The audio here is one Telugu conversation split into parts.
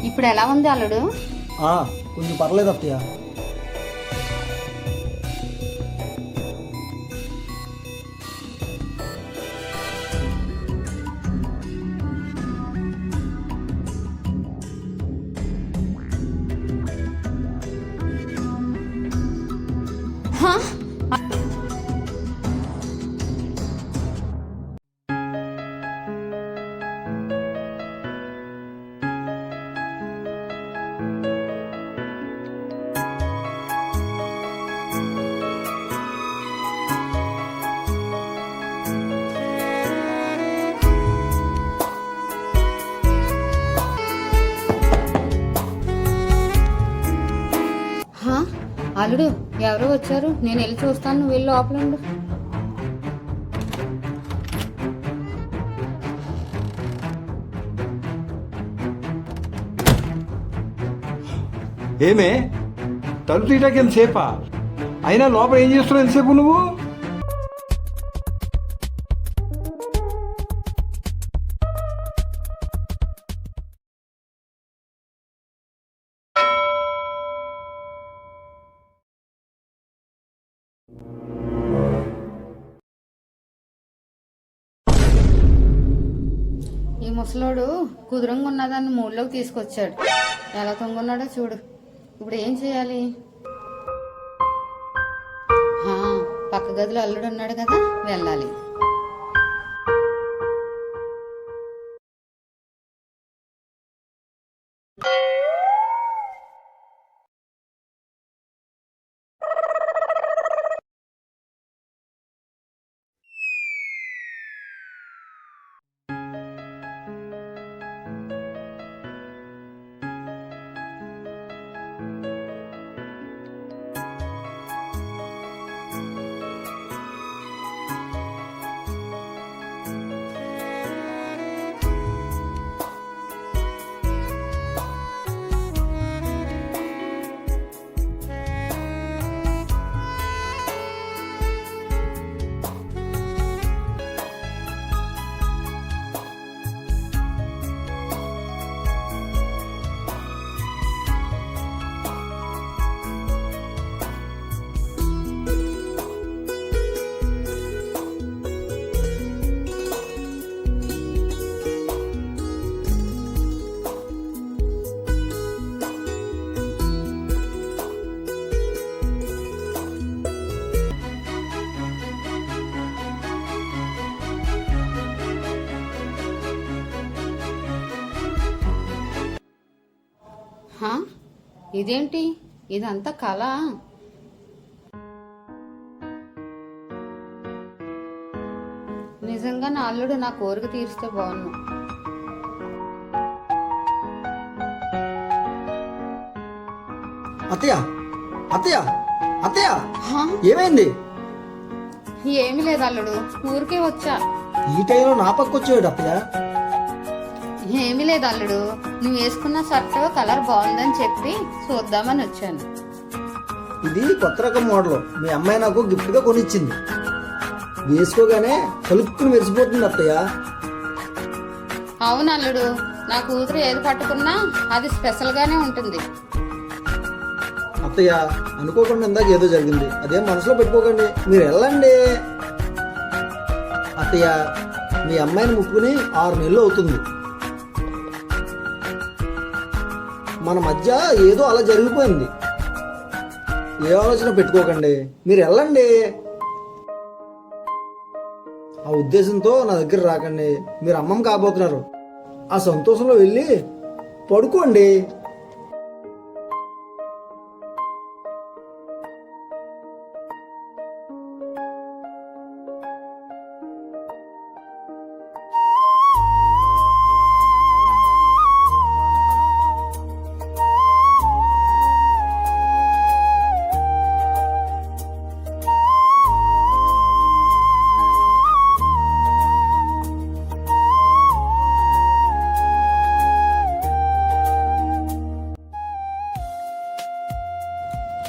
ఇప్పుడు ఎలా ఉంది అల్లుడు? కొంచెం పర్లేదు అత్తయ్య. అల్లుడు ఎవరో వచ్చారు, నేను వెళ్ళి చూస్తాను, నువ్వు వెళ్ళి లోపల ఉండు. ఏమే తలుపు తీయటానికి ఎంతసేపా? అయినా లోపల ఏం చేస్తున్నావు ఎంతసేపు నువ్వు? ఈ ముసలోడు కుదురంగా ఉన్నదాన్ని మూడులోకి తీసుకొచ్చాడు. ఎలా తొంగున్నాడో చూడు. ఇప్పుడు ఏం చేయాలి? పక్క గదిలో అల్లుడు ఉన్నాడు కదా, వెళ్ళాలి. ఇదేంటి, ఇదంతా కళ? నిజంగా నా అల్లుడు నా కోరిక తీరిస్తే బాగున్నాను. అత్తయ్య అత్తయ్య అత్తయ్య, ఏమైంది? ఏమీ లేదు అల్లుడు, ఊరికే వచ్చా. ఈ టైంలో నా పక్క వచ్చాడు అత్తయ్య. ఏమీ లేదు అల్లుడు, నువ్వు వేసుకున్న షర్ట్ కలర్ బాగుందని చెప్పి చూద్దామని వచ్చాను. ఇది కొత్త రకం మోడల్, మీ అమ్మాయి నాకు గిఫ్ట్ గా కొనిచ్చింది. వేసుకోగానే కలుపుకుని మెరిసిపోతుంది అత్తయ్య. అవును అల్లుడు, నా కూతురు ఏది పట్టుకున్నా అది స్పెషల్ గానే ఉంటుంది. అత్తయ్య, అనుకోకుండా ఇందాక ఏదో జరిగింది, అదేం మనసులో పెట్టుకోకండి, మీరు వెళ్ళండి. అత్తయ్య, మీ అమ్మాయిని ముక్కుని 6 నెలలు అవుతుంది. మన మధ్య ఏదో అలా జరిగిపోయింది. ఏ ఆలోచన పెట్టుకోకండి, మీరు వెళ్ళండి. ఆ ఉద్దేశంతో నా దగ్గర రాకండి. మీరు అమ్మమ్మ కాబోతున్నారు, ఆ సంతోషంలో వెళ్ళి పడుకోండి.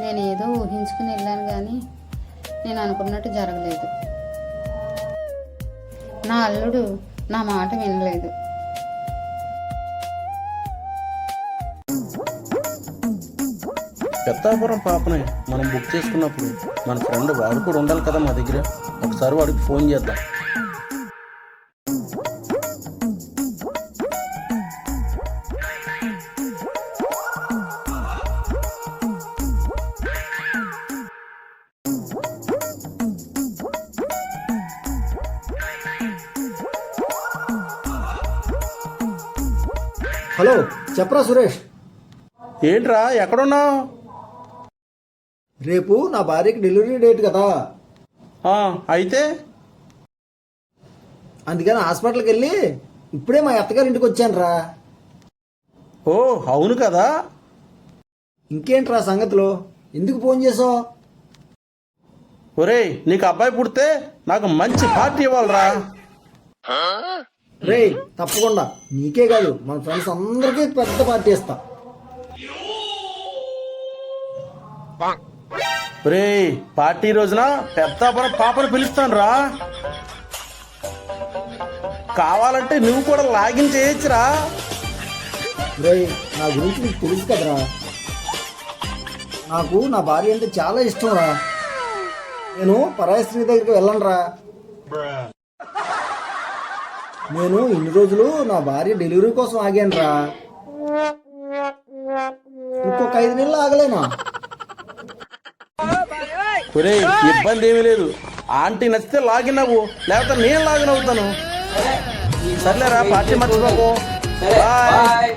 నేను ఏదో ఊహించుకుని వెళ్ళాను కానీ నేను అనుకున్నట్టు జరగలేదు. నా అల్లుడు నా మాట వినలేదు. పెద్దాపురం పాపని మనం బుక్ చేసుకున్నప్పుడు మన ఫ్రెండ్ వాడు కూడా ఉండాలి కదా మా దగ్గర. ఒకసారి వాడికి ఫోన్ చేద్దాం. హలో, చెప్పరా సురేష్. ఏంట్రా ఎక్కడున్నావు? రేపు నా భార్యకి డెలివరీ డేట్ కదా, అయితే అందుకని హాస్పిటల్కి వెళ్ళి ఇప్పుడే మా అత్తగారి ఇంటికి వచ్చాను రా. ఓ అవును కదా. ఇంకేంట్రా సంగతులు, ఎందుకు ఫోన్ చేసావు? ఒరేయ్, నీకు అబ్బాయి పుడితే నాకు మంచి పార్టీ ఇవ్వాలరా. రే, తప్పకుండా నీకే కాదు మన ఫ్రెండ్స్ అందరికీ పెద్ద పార్టీ ఇస్తా. ఒరేయ్, పార్టీ రోజున పెద్దాపురం పాపను పిలుస్తాను రా. కావాలంటే నువ్వు కూడా లాగిన్ చేయొచ్చురా. రే, నా గురించి నీకు తెలుసు కదరా, నాకు నా భార్య అంటే చాలా ఇష్టం రా. నేను పరాయి స్త్రీ దగ్గరికి వెళ్ళను రా. నేను ఇన్ని రోజులు నా భార్య డెలివరీ కోసం ఆగాను రా. ఇంకొక 5 నెలలు ఆగలేనా? ఒరేయ్, ఇబ్బంది ఏమీ లేదు. ఆంటీ నచ్చితే లాగిన్ అవ్వు, లేకపోతే నేను లాగిన్ అవుతాను. సర్లేరా, పార్టీ మర్చిపోకు. బాయ్.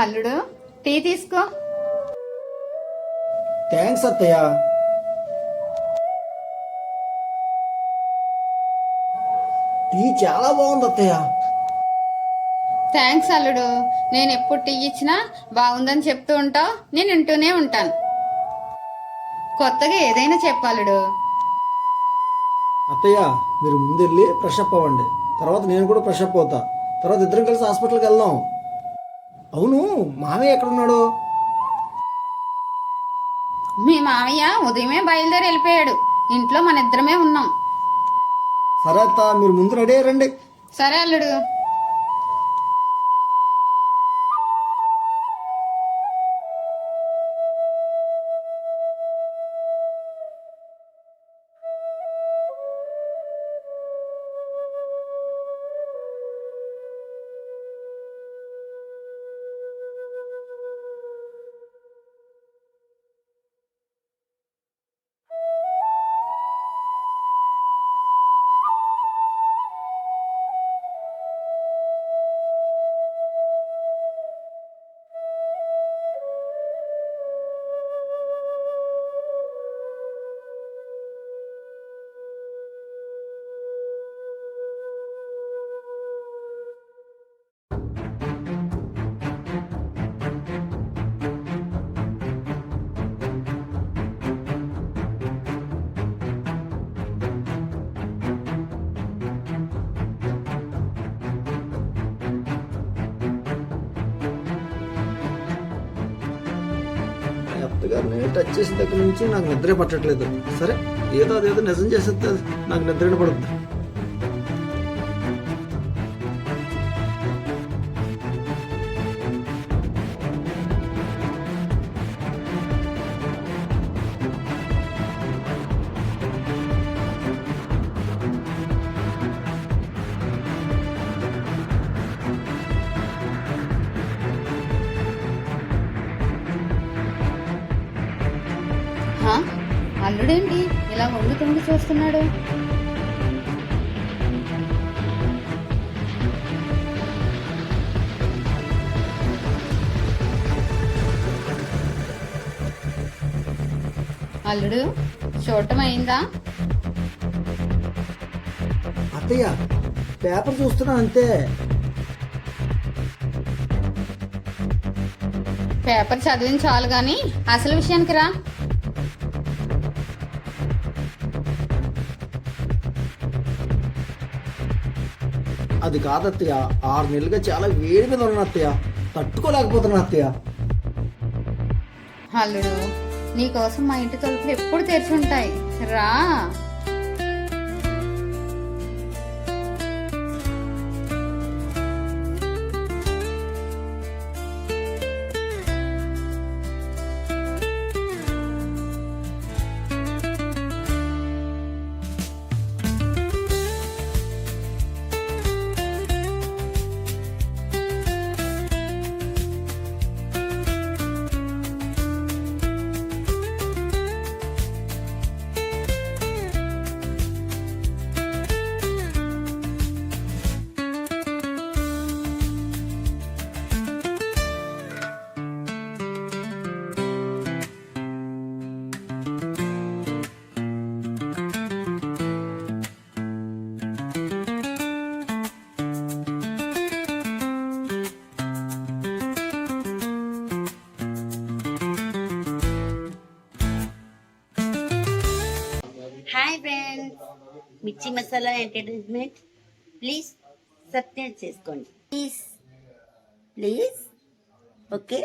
అల్లుడు, టీ తీసుకో. థ్యాంక్స్ అత్తయ్య. టీ చాలా బాగుంది అత్తయ్య. థ్యాంక్స్ అల్లుడు. నేను ఎప్పుడు టీ ఇచ్చినా బాగుందని చెప్తూ ఉంటావు, నేను వింటూనే ఉంటాను. కొత్తగా ఏదైనా చెప్పాలడు. అత్తయ్య, మీరు ముందు వెళ్ళి ఫ్రెష్ అప్ అవ్వండి, తర్వాత నేను కూడా ఫ్రెష్ అప్ అవుతా. తర్వాత ఇద్దరం కలిసి హాస్పిటల్కి వెళ్దాం. అవును, మామయ్య ఎక్కడున్నాడు? మీ మామయ్య ఉదయమే బయలుదేరి వెళ్ళిపోయాడు. ఇంట్లో మన ఇద్దరమే ఉన్నాం. సరే అత్త, మీరు ముందు రెడీ అయ్యారండి. సరే అల్లుడు. అత్తగారిని టచ్ చేసిన దగ్గర నుంచి నాకు నిద్రే పట్టట్లేదు. సరే, ఏదో అదేదో నిజం చేసేస్తే నాకు నిద్ర పడుతుంది. హా? అల్లుడేంటి ఇలా వంగి తొంగి చూస్తున్నాడు? అల్లుడు చూడటం అయిందా? అత్తయ్య, పేపర్ చూస్తున్నా అంతే. పేపర్ చదివిన చాలు గాని అసలు విషయానికి రా. అది కాదత్తయ్య, 6 నెలలుగా చాలా వేడి మీద ఉన్నా అత్తయ్య, తట్టుకోలేకపోతున్నా అత్తయ్య. అల్లుడు నీకోసం మా ఇంటి తలుపులు ఎప్పుడు తెరిచి ఉంటాయి, రా. హాయ్ ఫ్రెండ్స్, మిర్చి మసాలా ఎంటర్టైన్మెంట్ ప్లీజ్ సబ్స్క్రైబ్ చేసుకోండి ప్లీజ్ ఓకే.